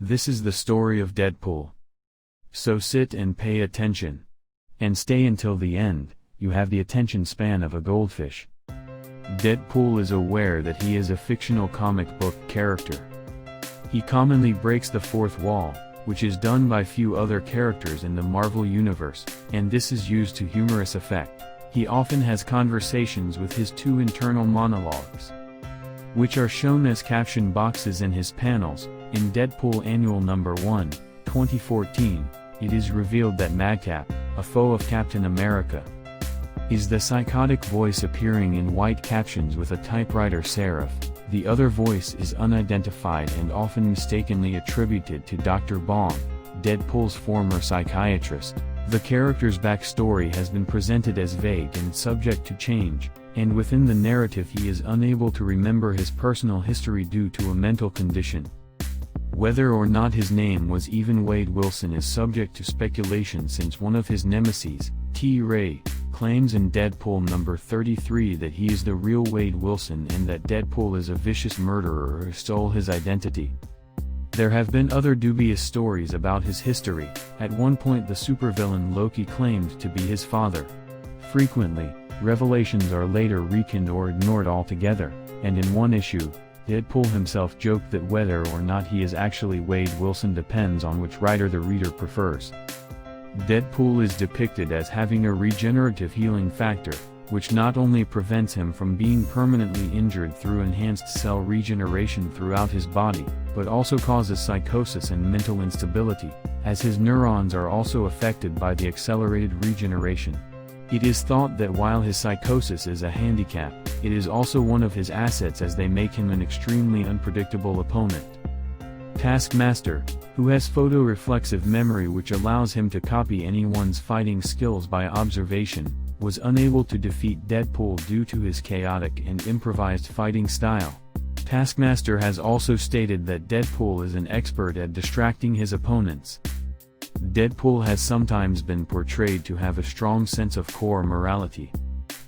This is the story of DeadPool. So sit and pay attention. And stay until the end. You have the attention span of a goldfish. DeadPool is aware that he is a fictional comic book character. He commonly breaks the fourth wall, which is done by few other characters in the Marvel Universe, and this is used to humorous effect. He often has conversations with his two internal monologues, which are shown as caption boxes in his panels. In DeadPool Annual Number 1, 2014, it is revealed that Madcap, a foe of Captain America, is the psychotic voice appearing in white captions with a typewriter serif. The other voice is unidentified and often mistakenly attributed to Dr. Bong, DeadPool's former psychiatrist. The character's backstory has been presented as vague and subject to change, and within the narrative he is unable to remember his personal history due to a mental condition. Whether or not his name was even Wade Wilson is subject to speculation, since one of his nemesis, T-Ray, claims in DeadPool number 33 that he is the real Wade Wilson and that DeadPool is a vicious murderer who stole his identity. There have been other dubious stories about his history. At one point the supervillain Loki claimed to be his father. Frequently, revelations are later reconned or ignored altogether, and in one issue, DeadPool himself joked that whether or not he is actually Wade Wilson depends on which writer the reader prefers. DeadPool is depicted as having a regenerative healing factor, which not only prevents him from being permanently injured through enhanced cell regeneration throughout his body, but also causes psychosis and mental instability, as his neurons are also affected by the accelerated regeneration. It is thought that while his psychosis is a handicap, it is also one of his assets, as they make him an extremely unpredictable opponent. Taskmaster, who has photoreflexive memory which allows him to copy anyone's fighting skills by observation, was unable to defeat DeadPool due to his chaotic and improvised fighting style. Taskmaster has also stated that DeadPool is an expert at distracting his opponents. DeadPool has sometimes been portrayed to have a strong sense of core morality.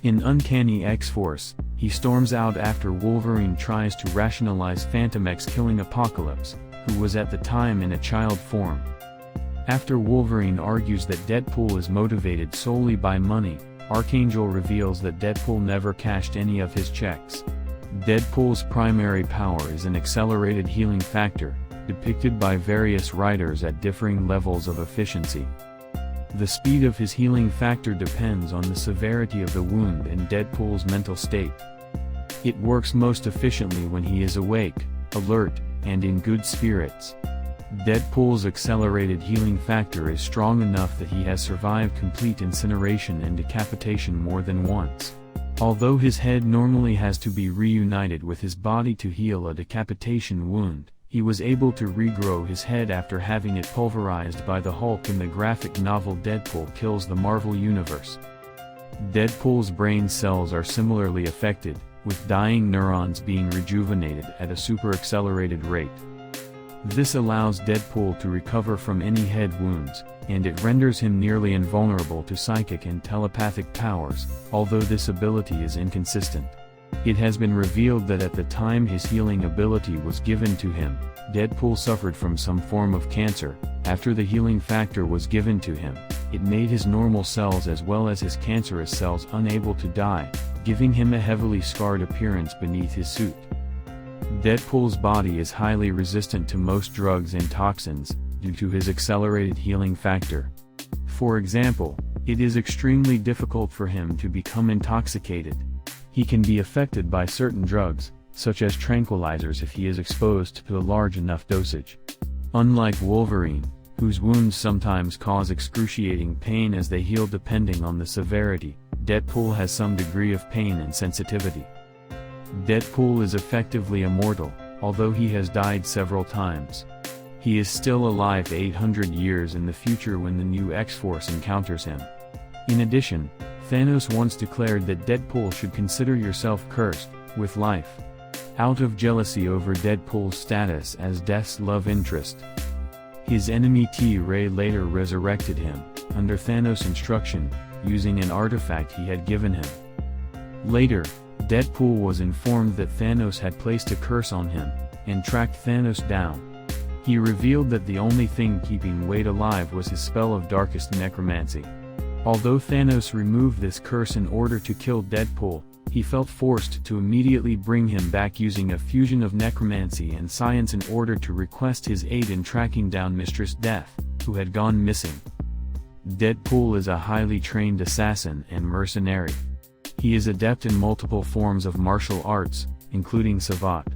In Uncanny X-Force, he storms out after Wolverine tries to rationalize Phantom X killing Apocalypse, who was at the time in a child form. After Wolverine argues that DeadPool is motivated solely by money, Archangel reveals that DeadPool never cashed any of his checks. DeadPool's primary power is an accelerated healing factor, depicted by various writers at differing levels of efficiency. The speed of his healing factor depends on the severity of the wound and DeadPool's mental state. It works most efficiently when he is awake, alert, and in good spirits. DeadPool's accelerated healing factor is strong enough that he has survived complete incineration and decapitation more than once. Although his head normally has to be reunited with his body to heal a decapitation wound, he was able to regrow his head after having it pulverized by the Hulk in the graphic novel Deadpool Kills the Marvel Universe. DeadPool's brain cells are similarly affected, with dying neurons being rejuvenated at a super-accelerated rate. This allows DeadPool to recover from any head wounds, and it renders him nearly invulnerable to psychic and telepathic powers, although this ability is inconsistent. It has been revealed that at the time his healing ability was given to him, DeadPool suffered from some form of cancer. After the healing factor was given to him, it made his normal cells as well as his cancerous cells unable to die, giving him a heavily scarred appearance beneath his suit. DeadPool's body is highly resistant to most drugs and toxins, due to his accelerated healing factor. For example, it is extremely difficult for him to become intoxicated. He can be affected by certain drugs, such as tranquilizers, if he is exposed to a large enough dosage. Unlike Wolverine, whose wounds sometimes cause excruciating pain as they heal depending on the severity, DeadPool has some degree of pain and sensitivity. DeadPool is effectively immortal, although he has died several times. He is still alive 800 years in the future when the new X-Force encounters him. In addition, Thanos once declared that DeadPool should consider yourself cursed with life, out of jealousy over DeadPool's status as Death's love interest. His enemy T-Ray later resurrected him, under Thanos' instruction, using an artifact he had given him. Later, DeadPool was informed that Thanos had placed a curse on him, and tracked Thanos down. He revealed that the only thing keeping Wade alive was his spell of darkest necromancy. Although Thanos removed this curse in order to kill Deadpool, he felt forced to immediately bring him back using a fusion of necromancy and science in order to request his aid in tracking down Mistress Death, who had gone missing. Deadpool is a highly trained assassin and mercenary. He is adept in multiple forms of martial arts, including savate.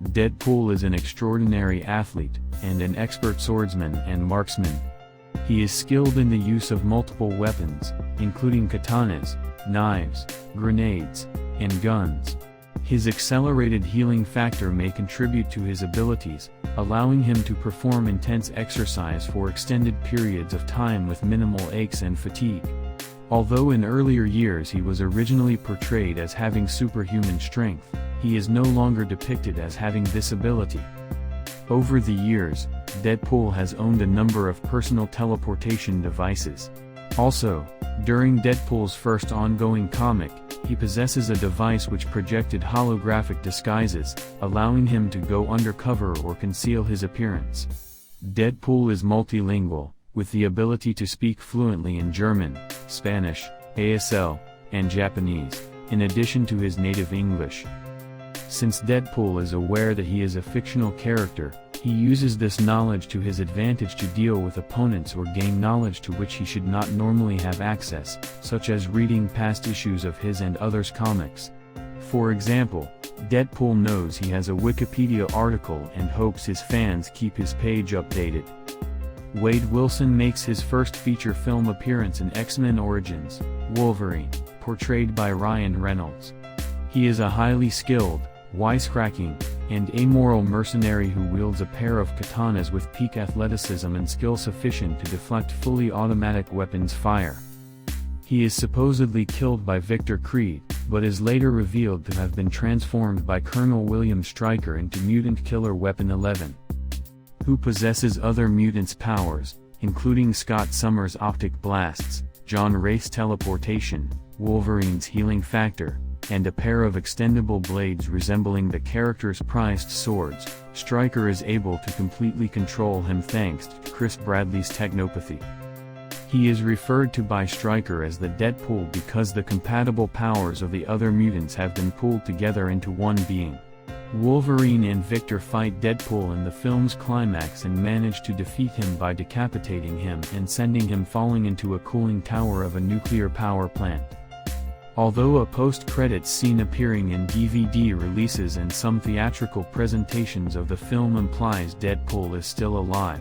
Deadpool is an extraordinary athlete, and an expert swordsman and marksman. He is skilled in the use of multiple weapons, including katanas, knives, grenades, and guns. His accelerated healing factor may contribute to his abilities, allowing him to perform intense exercise for extended periods of time with minimal aches and fatigue. Although in earlier years he was originally portrayed as having superhuman strength, he is no longer depicted as having this ability. Over the years, Deadpool has owned a number of personal teleportation devices. Also, during Deadpool's first ongoing comic, he possesses a device which projected holographic disguises, allowing him to go undercover or conceal his appearance. Deadpool is multilingual, with the ability to speak fluently in German, Spanish, ASL, and Japanese, in addition to his native English. Since Deadpool is aware that he is a fictional character, he uses this knowledge to his advantage to deal with opponents or gain knowledge to which he should not normally have access, such as reading past issues of his and others' comics. For example, Deadpool knows he has a Wikipedia article and hopes his fans keep his page updated. Wade Wilson makes his first feature film appearance in X-Men Origins, Wolverine, portrayed by Ryan Reynolds. He is a highly skilled, wisecracking, and amoral mercenary who wields a pair of katanas with peak athleticism and skill sufficient to deflect fully automatic weapons fire. He is supposedly killed by Victor Creed, but is later revealed to have been transformed by Colonel William Stryker into Mutant Killer Weapon 11. Who possesses other mutants' powers, including Scott Summers' optic blasts, John Wraith's teleportation, Wolverine's healing factor, and a pair of extendable blades resembling the character's prized swords. Stryker is able to completely control him thanks to Chris Bradley's technopathy. He is referred to by Stryker as the Deadpool because the compatible powers of the other mutants have been pulled together into one being. Wolverine and Victor fight Deadpool in the film's climax and manage to defeat him by decapitating him and sending him falling into a cooling tower of a nuclear power plant. Although a post-credits scene appearing in DVD releases and some theatrical presentations of the film implies Deadpool is still alive,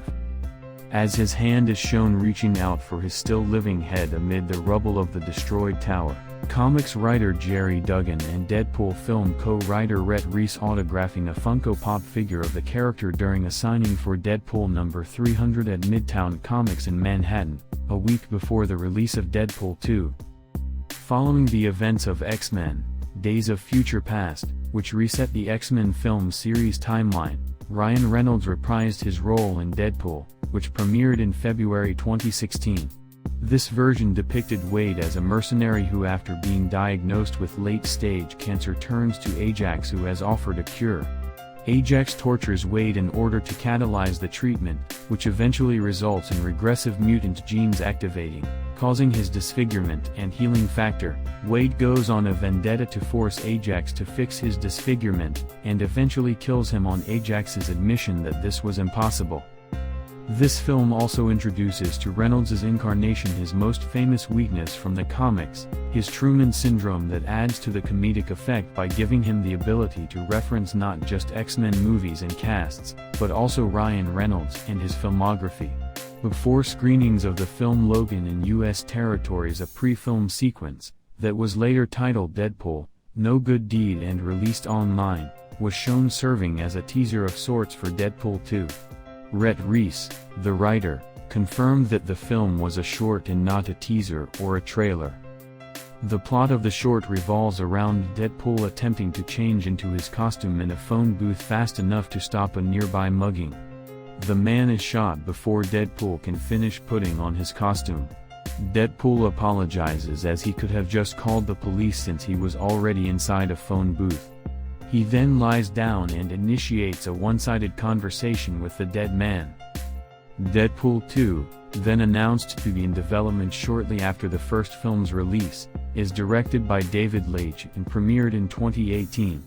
as his hand is shown reaching out for his still-living head amid the rubble of the destroyed tower. Comics writer Jerry Duggan and Deadpool film co-writer Rhett Reese autographing a Funko Pop figure of the character during a signing for Deadpool number 300 at Midtown Comics in Manhattan, a week before the release of Deadpool 2. Following the events of X-Men, Days of Future Past, which reset the X-Men film series timeline, Ryan Reynolds reprised his role in Deadpool, which premiered in February 2016. This version depicted Wade as a mercenary who after being diagnosed with late-stage cancer turns to Ajax who has offered a cure. Ajax tortures Wade in order to catalyze the treatment, which eventually results in regressive mutant genes activating, causing his disfigurement and healing factor. Wade goes on a vendetta to force Ajax to fix his disfigurement, and eventually kills him on Ajax's admission that this was impossible. This film also introduces to Reynolds' incarnation his most famous weakness from the comics, his Truman syndrome, that adds to the comedic effect by giving him the ability to reference not just X-Men movies and casts, but also Ryan Reynolds and his filmography. Before screenings of the film Logan in U.S. territories, a pre-film sequence, that was later titled Deadpool, No Good Deed and released online, was shown serving as a teaser of sorts for Deadpool 2. Rhett Reese, the writer, confirmed that the film was a short and not a teaser or a trailer. The plot of the short revolves around Deadpool attempting to change into his costume in a phone booth fast enough to stop a nearby mugging. The man is shot before Deadpool can finish putting on his costume. Deadpool apologizes as he could have just called the police since he was already inside a phone booth. He then lies down and initiates a one-sided conversation with the dead man. Deadpool 2, then announced to be in development shortly after the first film's release, is directed by David Leitch and premiered in 2018.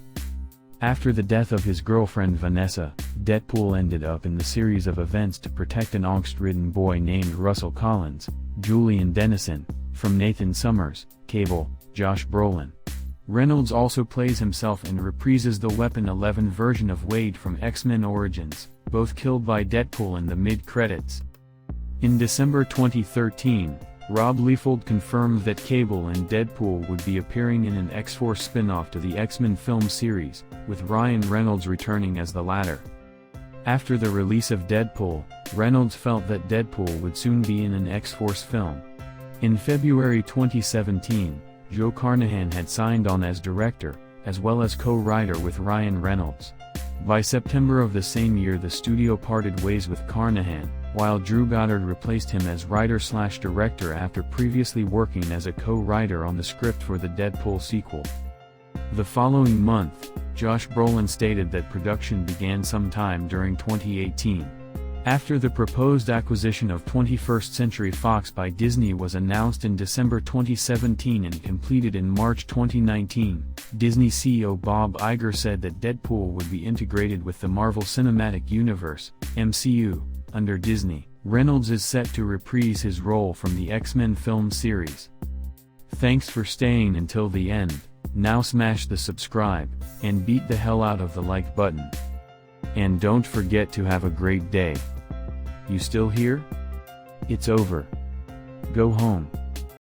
After the death of his girlfriend Vanessa, Deadpool ended up in the series of events to protect an angst-ridden boy named Russell Collins, Julian Dennison, from Nathan Summers, Cable, Josh Brolin. Reynolds also plays himself and reprises the Weapon 11 version of Wade from X-Men Origins, both killed by Deadpool in the mid-credits. In December 2013, Rob Liefeld confirmed that Cable and Deadpool would be appearing in an X-Force spin-off to the X-Men film series, with Ryan Reynolds returning as the latter. After the release of Deadpool, Reynolds felt that Deadpool would soon be in an X-Force film. In February 2017, Joe Carnahan had signed on as director, as well as co-writer with Ryan Reynolds. By September of the same year the studio parted ways with Carnahan, while Drew Goddard replaced him as writer/director after previously working as a co-writer on the script for the Deadpool sequel. The following month, Josh Brolin stated that production began sometime during 2018. After the proposed acquisition of 21st Century Fox by Disney was announced in December 2017 and completed in March 2019, Disney CEO Bob Iger said that Deadpool would be integrated with the Marvel Cinematic Universe, MCU, under Disney. Reynolds is set to reprise his role from the X-Men film series. Thanks for staying until the end. Now smash the subscribe, and beat the hell out of the like button. And don't forget to have a great day. You still here? It's over. Go home.